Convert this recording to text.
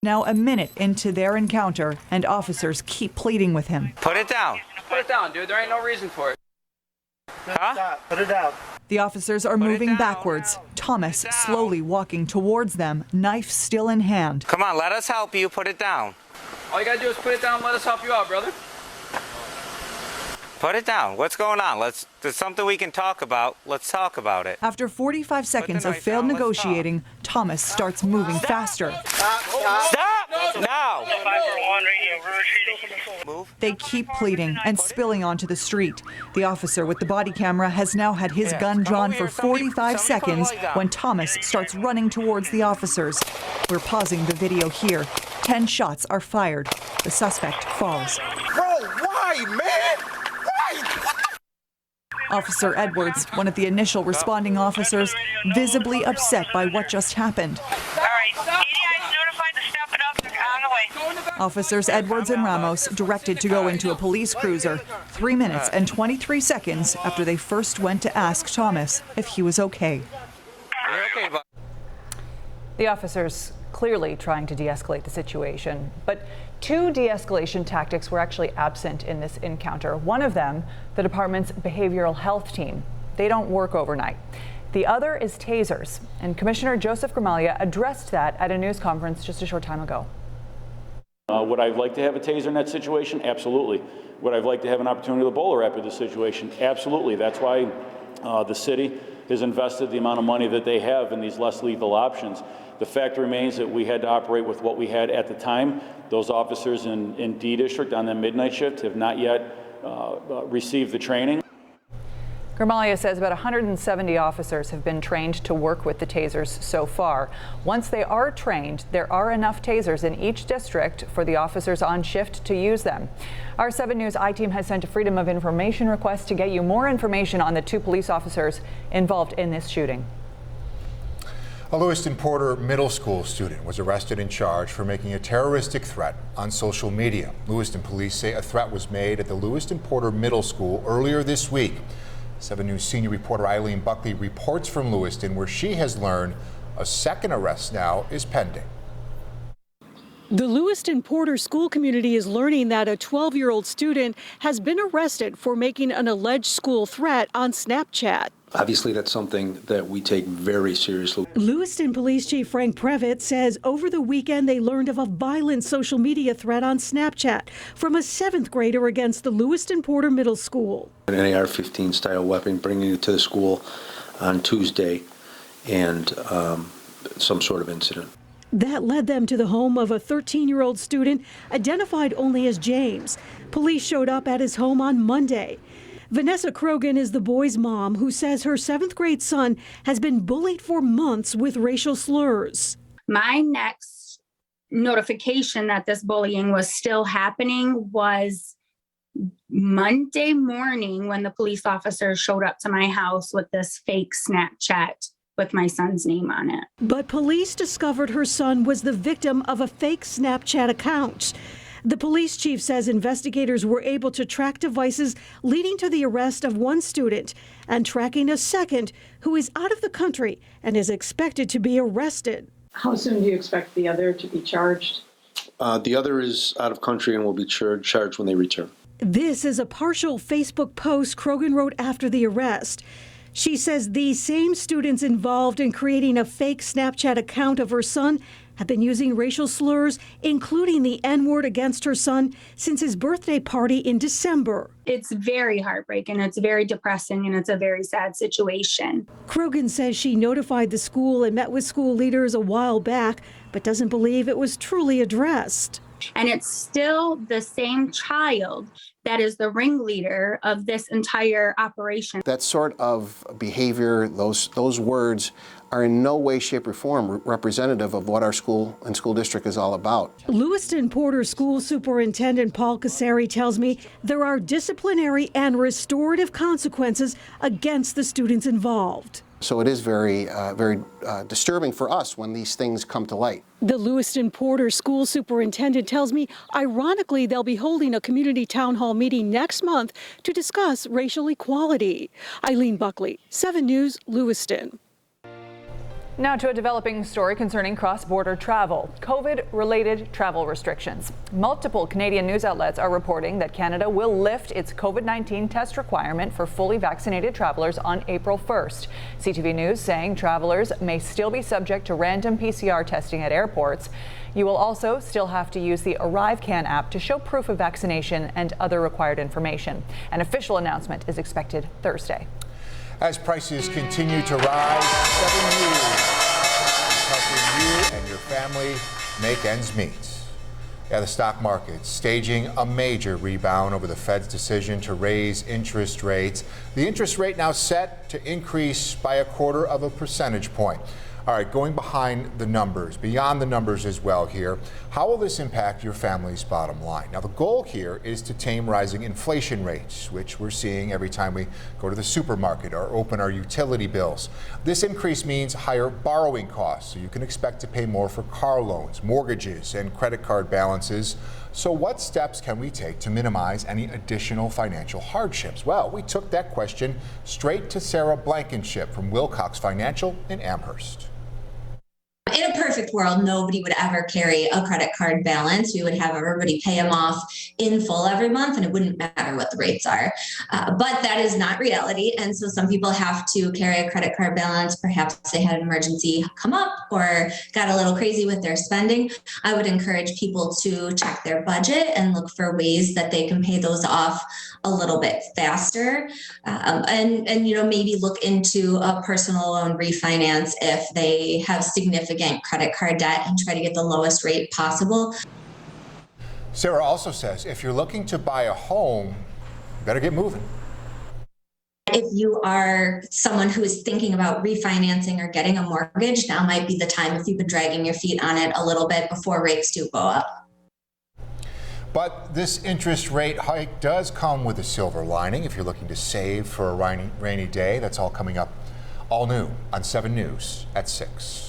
Now a minute into their encounter, and officers keep pleading with him. Put it down. Put it down, dude. There ain't no reason for it. Huh? Put it down. The officers are moving backwards. Thomas slowly walking towards them, knife still in hand. Come on, let us help you. Put it down. All you gotta do is put it down and let us help you out, brother. Put it down. What's going on? There's something we can talk about. Let's talk about it. After 45 seconds of failed negotiating, Thomas starts moving faster. Stop! Now! Move. They keep pleading and spilling onto the street. The officer with the body camera has now had his gun drawn for 45 seconds when Thomas starts running towards the officers. We're pausing the video here. 10 shots are fired. The suspect falls. Bro, why, man? Why? Officer Edwards, one of the initial responding officers, visibly upset by what just happened. All right, EDI's notified to step it up. They're on the way. Officers Edwards and Ramos directed to go into a police cruiser 3 minutes and 23 seconds after they first went to ask Thomas if he was okay. The officers clearly trying to de-escalate the situation, but two de-escalation tactics were actually absent in this encounter. One of them, the department's behavioral health team. They don't work overnight. The other is tasers, and Commissioner Joseph Gramaglia addressed that at a news conference just a short time ago. Would I like to have a taser in that situation? Absolutely. Would I like to have an opportunity to bowler wrap in this situation? Absolutely. That's why the city has invested the amount of money that they have in these less lethal options. The fact remains that we had to operate with what we had at the time. Those officers in D District on the midnight shift have not yet received the training. Gramaglia says about 170 officers have been trained to work with the tasers so far. Once they are trained, there are enough tasers in each district for the officers on shift to use them. Our 7 News I-Team has sent a Freedom of Information request to get you more information on the 2 police officers involved in this shooting. A Lewiston Porter middle school student was arrested and charged for making a terroristic threat on social media. Lewiston police say a threat was made at the Lewiston Porter Middle School earlier this week. 7 News senior reporter Eileen Buckley reports from Lewiston, where she has learned a second arrest now is pending. The Lewiston Porter school community is learning that a 12-year-old student has been arrested for making an alleged school threat on Snapchat. Obviously, that's something that we take very seriously. Lewiston Police Chief Frank Previtt says over the weekend they learned of a violent social media threat on Snapchat from a 7th grader against the Lewiston Porter Middle School. An AR-15 style weapon, bringing it to the school on Tuesday, and some sort of incident. That led them to the home of a 13-year-old student identified only as James. Police showed up at his home on Monday. Vanessa Krogan is the boy's mom, who says her 7th grade son has been bullied for months with racial slurs. My next notification that this bullying was still happening was Monday morning when the police officers showed up to my house with this fake Snapchat with my son's name on it. But police discovered her son was the victim of a fake Snapchat account. The police chief says investigators were able to track devices leading to the arrest of one student and tracking a second who is out of the country and is expected to be arrested. How soon do you expect the other to be charged? The other is out of country and will be charged when they return. This is a partial Facebook post Krogan wrote after the arrest. She says these same students involved in creating a fake Snapchat account of her son have been using racial slurs, including the N-word, against her son since his birthday party in December. It's very heartbreaking, it's very depressing, and it's a very sad situation. Krogan says she notified the school and met with school leaders a while back, but doesn't believe it was truly addressed. And it's still the same child that is the ringleader of this entire operation. That sort of behavior, those words, are in no way, shape, or form representative of what our school and school district is all about. Lewiston Porter School Superintendent Paul Casari tells me there are disciplinary and restorative consequences against the students involved. So it is very disturbing for us when these things come to light. The Lewiston Porter School Superintendent tells me, ironically, they'll be holding a community town hall meeting next month to discuss racial equality. Eileen Buckley, 7 News, Lewiston. Now to a developing story concerning cross-border travel. COVID-related travel restrictions. Multiple Canadian news outlets are reporting that Canada will lift its COVID-19 test requirement for fully vaccinated travelers on April 1st. CTV News saying travelers may still be subject to random PCR testing at airports. You will also still have to use the ArriveCan app to show proof of vaccination and other required information. An official announcement is expected Thursday. As prices continue to rise, 7 News is helping you and your family make ends meet. Yeah, the stock market staging a major rebound over the Fed's decision to raise interest rates. The interest rate now set to increase by 1/4 percentage point. All right, going behind the numbers, beyond the numbers as well here, how will this impact your family's bottom line? Now, the goal here is to tame rising inflation rates, which we're seeing every time we go to the supermarket or open our utility bills. This increase means higher borrowing costs, so you can expect to pay more for car loans, mortgages, and credit card balances. So what steps can we take to minimize any additional financial hardships? Well, we took that question straight to Sarah Blankenship from Wilcox Financial in Amherst. In a perfect world, nobody would ever carry a credit card balance. We would have everybody pay them off in full every month, and it wouldn't matter what the rates are. But that is not reality. And so some people have to carry a credit card balance. Perhaps they had an emergency come up or got a little crazy with their spending. I would encourage people to check their budget and look for ways that they can pay those off a little bit faster. And maybe look into a personal loan refinance if they have significant credit card debt and try to get the lowest rate possible. Sarah also says if you're looking to buy a home, you better get moving. If you are someone who is thinking about refinancing or getting a mortgage, now might be the time if you've been dragging your feet on it a little bit before rates do go up. But this interest rate hike does come with a silver lining if you're looking to save for a rainy day. That's all coming up all new on 7 News at 6.